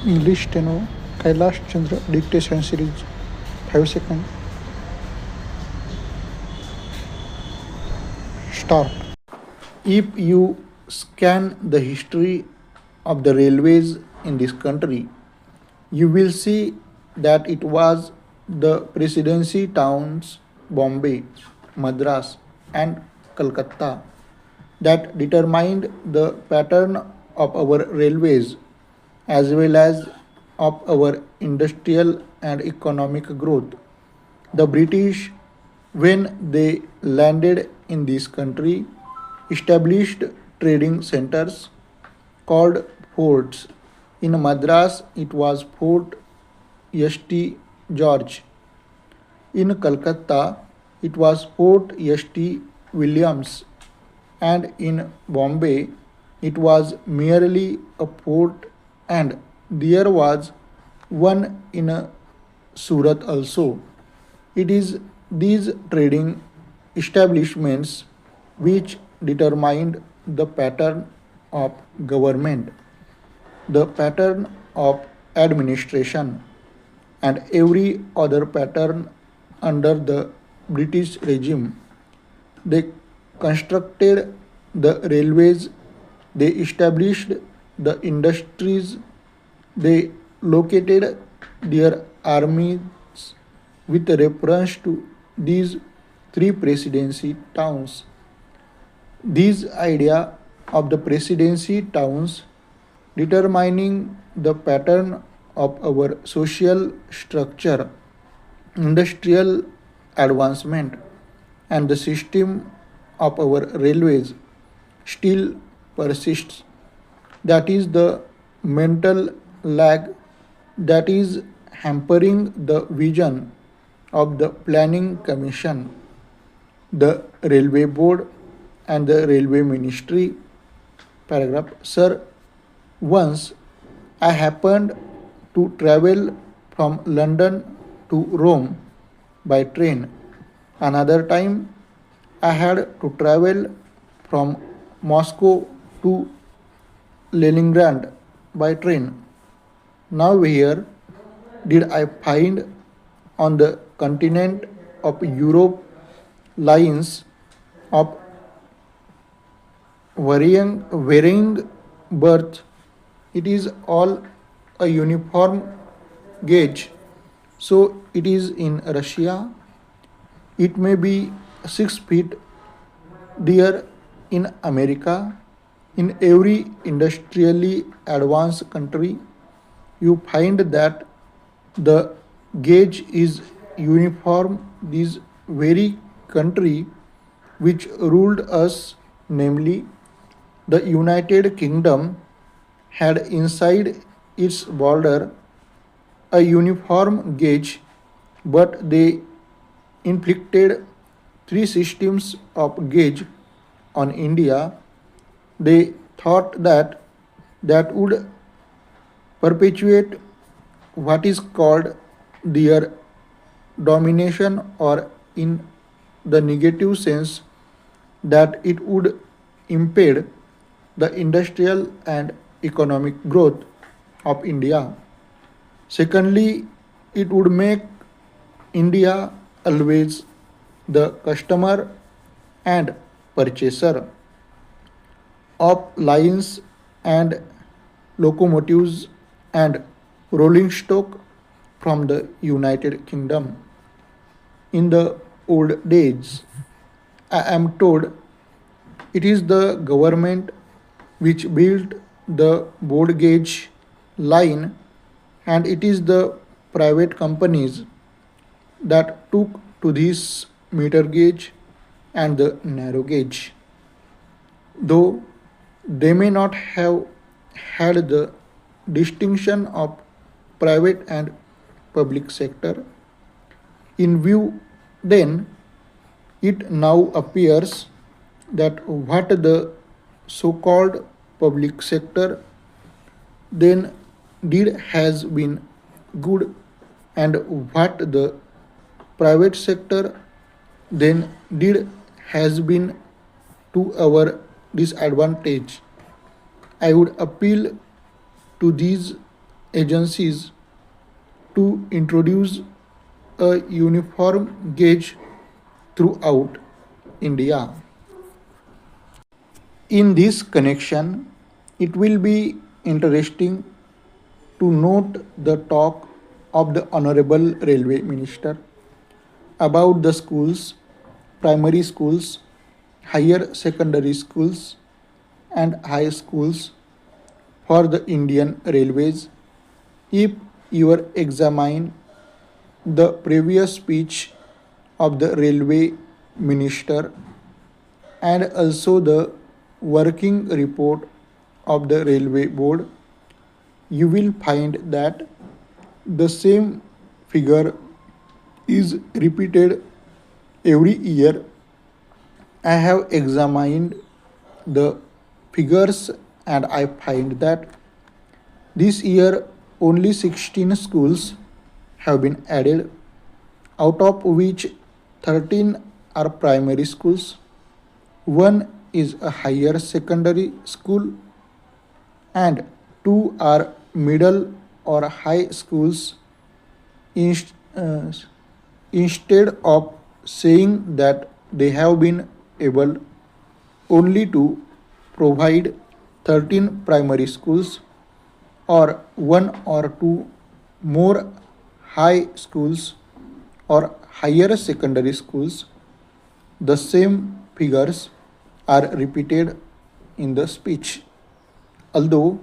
English steno, Kailash Chandra dictation series, 5 seconds. Start. If you scan the history of the railways in this country, you will see that it was the presidency towns Bombay, Madras, and Calcutta that determined the pattern of our railways as well as of our industrial and economic growth. The British, when they landed in this country, established trading centers called forts. In Madras, it was Fort St. George. In Calcutta, it was Fort St. Williams. And in Bombay, it was merely a fort, and there was one in Surat also. It is these trading establishments which determined the pattern of government, the pattern of administration, and every other pattern under the British regime. They constructed the railways, they established the industries, they located their armies with reference to these three presidency towns. This idea of the presidency towns determining the pattern of our social structure, industrial advancement, and the system of our railways still persists. That is the mental lag that is hampering the vision of the Planning Commission, the Railway Board, and the Railway Ministry. Paragraph. Sir, once I happened to travel from London to Rome by train. Another time I had to travel from Moscow to Leningrad by train. Now, where did I find on the continent of Europe lines of varying birth? It is all a uniform gauge. So, it is in Russia. It may be 6 feet there in America. In every industrially advanced country, you find that the gauge is uniform. This very country which ruled us, namely the United Kingdom, had inside its border a uniform gauge, but they inflicted three systems of gauge on India. They thought that that would perpetuate what is called their domination, or in the negative sense, that it would impede the industrial and economic growth of India. Secondly, it would make India always the customer and purchaser of lines and locomotives and rolling stock from the United Kingdom. In the old days, I am told it is the government which built the broad gauge line, and it is the private companies that took to this meter gauge and the narrow gauge. Though they may not have had the distinction of private and public sector. In view, then, it now appears that what the so called public sector then did has been good, and what the private sector then did has been to our disadvantage. I would appeal to these agencies to introduce a uniform gauge throughout India. In this connection, it will be interesting to note the talk of the Honorable Railway Minister about the schools, primary schools, higher secondary schools, and high schools for the Indian Railways. If you examine the previous speech of the Railway Minister and also the working report of the Railway Board, you will find that the same figure is repeated every year. I have examined the figures and I find that this year only 16 schools have been added, out of which 13 are primary schools, one is a higher secondary school, and two are middle or high schools. Inst- uh, Instead of saying that they have been able only to provide 13 primary schools or one or two more high schools or higher secondary schools, the same figures are repeated in the speech. Although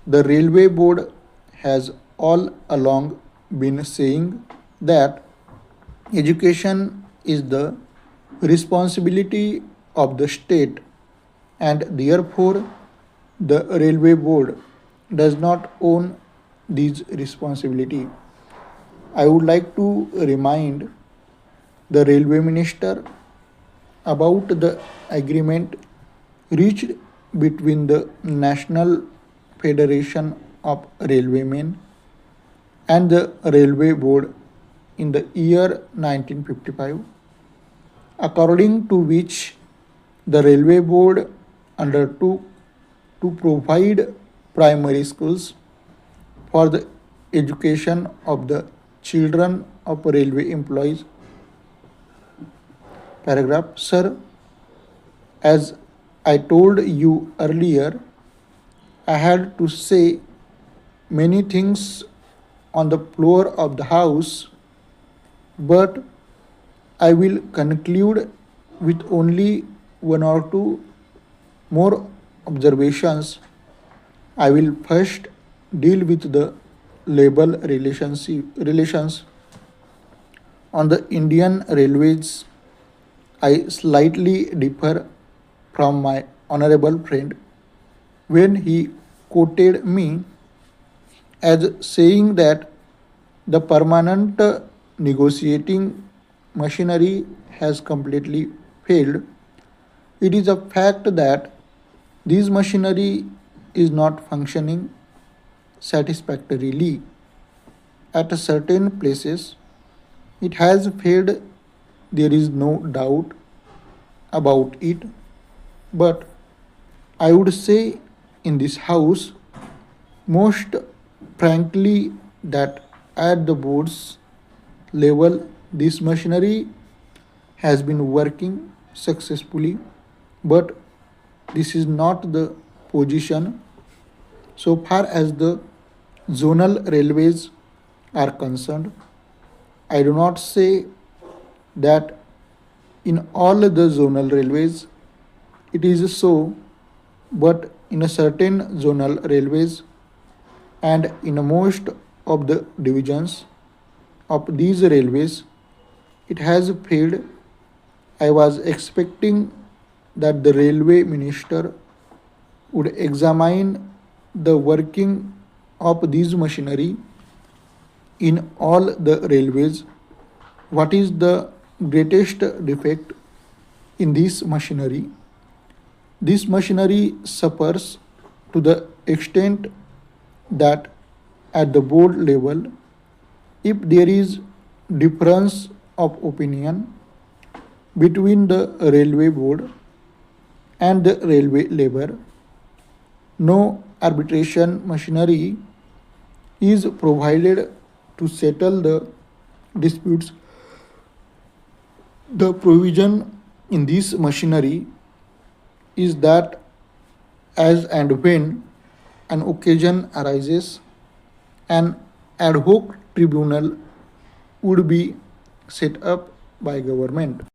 the railway board has all along been saying that education is the responsibility of the state and therefore the railway board does not own these responsibility. I would like to remind the railway minister about the agreement reached between the National Federation of Railwaymen and the Railway Board in the year 1955, according to which the Railway Board undertook to provide primary schools for the education of the children of railway employees. Paragraph. Sir, as I told you earlier, I had to say many things on the floor of the house, but I will conclude with only one or two more observations. I will first deal with the labor relations on the Indian railways. I slightly differ from my honorable friend when he quoted me as saying that the permanent negotiating machinery has completely failed. It is a fact that this machinery is not functioning satisfactorily. At certain places, it has failed, there is no doubt about it, but I would say in this house, most frankly, that at the board's level, this machinery has been working successfully, but this is not the position so far as the zonal railways are concerned. I do not say that in all the zonal railways it is so, but in a certain zonal railways and in most of the divisions of these railways it has failed. I was expecting that the railway minister would examine the working of this machinery in all the railways. What is the greatest defect in this machinery? This machinery suffers to the extent that at the board level, if there is difference of opinion between the railway board and the railway labor, no arbitration machinery is provided to settle the disputes. The provision in this machinery is that as and when an occasion arises, an ad hoc tribunal would be set up by government.